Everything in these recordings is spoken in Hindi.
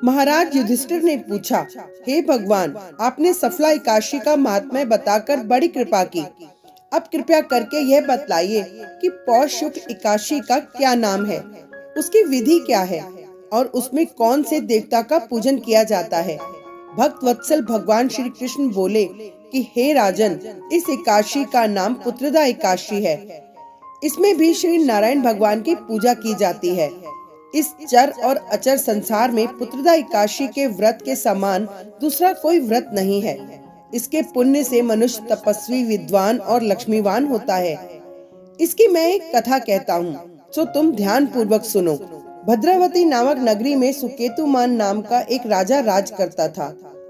महाराज युधिष्ठिर ने पूछा, हे भगवान, आपने सफला एकादशी का महात्म्य बताकर बड़ी कृपा की। अब कृपया करके यह बतलाइए कि पौष शुक्ल एकादशी का क्या नाम है, उसकी विधि क्या है और उसमें कौन से देवता का पूजन किया जाता है। भक्त वत्सल भगवान श्री कृष्ण बोले कि हे राजन, इस एकादशी का नाम पुत्रदा एकादशी है। इसमें भी श्री नारायण भगवान की पूजा की जाती है। इस चर और अचर संसार में पुत्रदा एकादशी के व्रत के समान दूसरा कोई व्रत नहीं है। इसके पुण्य से मनुष्य तपस्वी, विद्वान और लक्ष्मीवान होता है। इसकी मैं एक कथा कहता हूँ, सो तुम ध्यान पूर्वक सुनो। भद्रावती नामक नगरी में सुकेतुमान नाम का एक राजा राज करता था।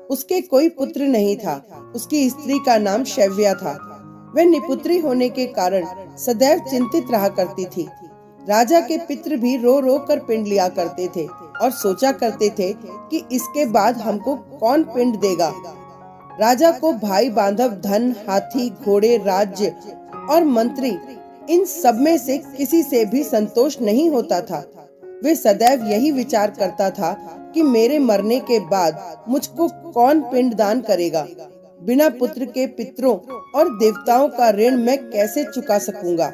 उसके कोई पुत्र नहीं था। उसकी स्त्री का नाम शैव्या था। वह निपुत्री होने के कारण सदैव चिंतित रहा करती थी। राजा के पितृ भी रो रो कर पिंड लिया करते थे और सोचा करते थे कि इसके बाद हमको कौन पिंड देगा। राजा को भाई बांधव, धन, हाथी, घोड़े, राज्य और मंत्री, इन सब में से किसी से भी संतोष नहीं होता था। वे सदैव यही विचार करता था कि मेरे मरने के बाद मुझको कौन पिंड दान करेगा। बिना पुत्र के पितरों और देवताओं का ऋण मैं कैसे चुका सकूंगा।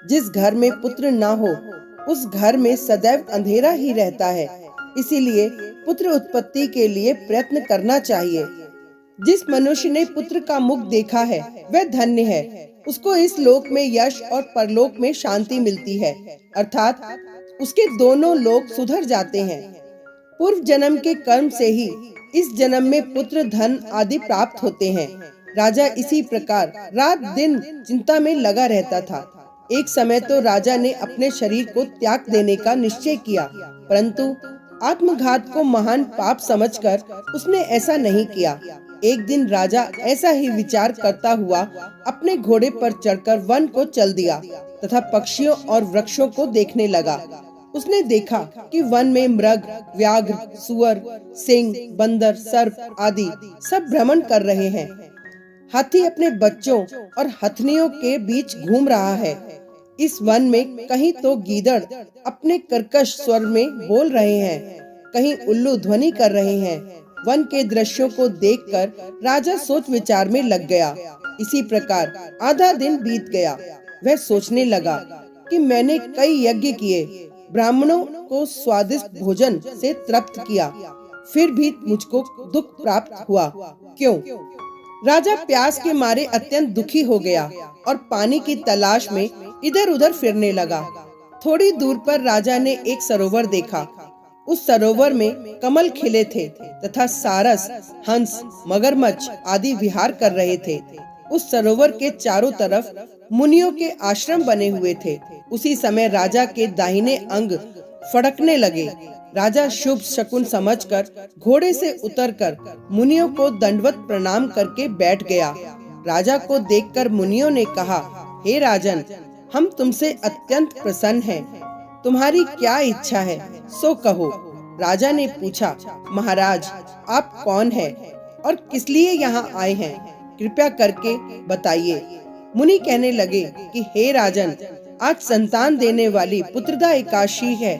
जिस घर में पुत्र ना हो उस घर में सदैव अंधेरा ही रहता है। इसीलिए पुत्र उत्पत्ति के लिए प्रयत्न करना चाहिए। जिस मनुष्य ने पुत्र का मुख देखा है वह धन्य है। उसको इस लोक में यश और परलोक में शांति मिलती है, अर्थात उसके दोनों लोक सुधर जाते हैं। पूर्व जन्म के कर्म से ही इस जन्म में पुत्र, धन आदि प्राप्त होते हैं। राजा इसी प्रकार रात दिन चिंता में लगा रहता था। एक समय तो राजा ने अपने शरीर को त्याग देने का निश्चय किया, परंतु आत्मघात को महान पाप समझकर उसने ऐसा नहीं किया। एक दिन राजा ऐसा ही विचार करता हुआ अपने घोड़े पर चढ़कर वन को चल दिया तथा पक्षियों और वृक्षों को देखने लगा। उसने देखा कि वन में मृग, व्याघ्र, सुअर, सिंह, बंदर, सर्प आदि सब भ्रमण कर रहे हैं। हाथी अपने बच्चों और हथनियों के बीच घूम रहा है। इस वन में कहीं तो गीदड़ अपने कर्कश स्वर में बोल रहे हैं, कहीं उल्लू ध्वनि कर रहे हैं। वन के दृश्यों को देखकर राजा सोच विचार में लग गया। इसी प्रकार आधा दिन बीत गया। वह सोचने लगा कि मैंने कई यज्ञ किए, ब्राह्मणों को स्वादिष्ट भोजन से तृप्त किया, फिर भी मुझको दुख प्राप्त हुआ। क्यों? राजा प्यास के मारे अत्यंत दुखी हो गया और पानी की तलाश में इधर उधर फिरने लगा। थोड़ी दूर पर राजा ने एक सरोवर देखा। उस सरोवर में कमल खिले थे तथा सारस, हंस, मगरमच्छ आदि विहार कर रहे थे। उस सरोवर के चारों तरफ मुनियों के आश्रम बने हुए थे। उसी समय राजा के दाहिने अंग फड़कने लगे। राजा शुभ शकुन समझकर घोड़े से उतरकर मुनियों को दंडवत प्रणाम करके बैठ गया। राजा को देखकर मुनियों ने कहा, हे राजन, हम तुमसे अत्यंत प्रसन्न हैं। तुम्हारी क्या इच्छा है, सो कहो। राजा ने पूछा, महाराज, आप कौन हैं और किस लिए यहाँ आए हैं? कृपया करके बताइए। मुनि कहने लगे कि हे राजन, आज संतान देने वाली पुत्रदा एकादशी है।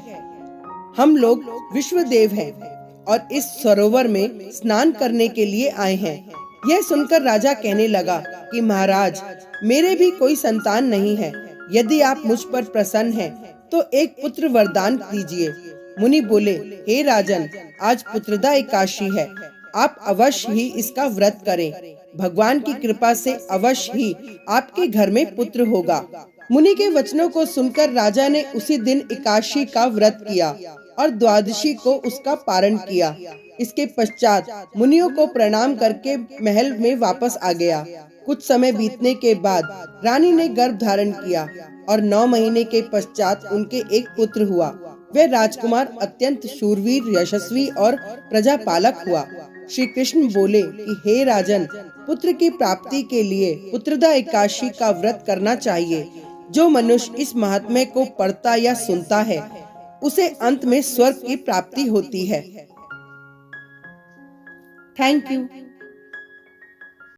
हम लोग विश्वदेव हैं और इस सरोवर में स्नान करने के लिए आए हैं। यह सुनकर राजा कहने लगा कि महाराज, मेरे भी कोई संतान नहीं है। यदि आप मुझ पर प्रसन्न हैं तो एक पुत्र वरदान दीजिए। मुनि बोले, हे राजन, आज पुत्रदा एकादशी है। आप अवश्य ही इसका व्रत करें। भगवान की कृपा से अवश्य ही आपके घर में पुत्र होगा। मुनि के वचनों को सुनकर राजा ने उसी दिन एकादशी का व्रत किया और द्वादशी को उसका पारण किया। इसके पश्चात मुनियों को प्रणाम करके महल में वापस आ गया। कुछ समय बीतने के बाद रानी ने गर्भ धारण किया और 9 महीने के पश्चात उनके एक पुत्र हुआ। वह राजकुमार अत्यंत शूरवीर, यशस्वी और प्रजापालक हुआ। श्री कृष्ण बोले कि हे राजन, पुत्र की प्राप्ति के लिए पुत्रदा एकादशी का व्रत करना चाहिए। जो मनुष्य इस महात्म्य को पढ़ता या सुनता है उसे अंत में स्वर्ग की प्राप्ति होती है। Thank you.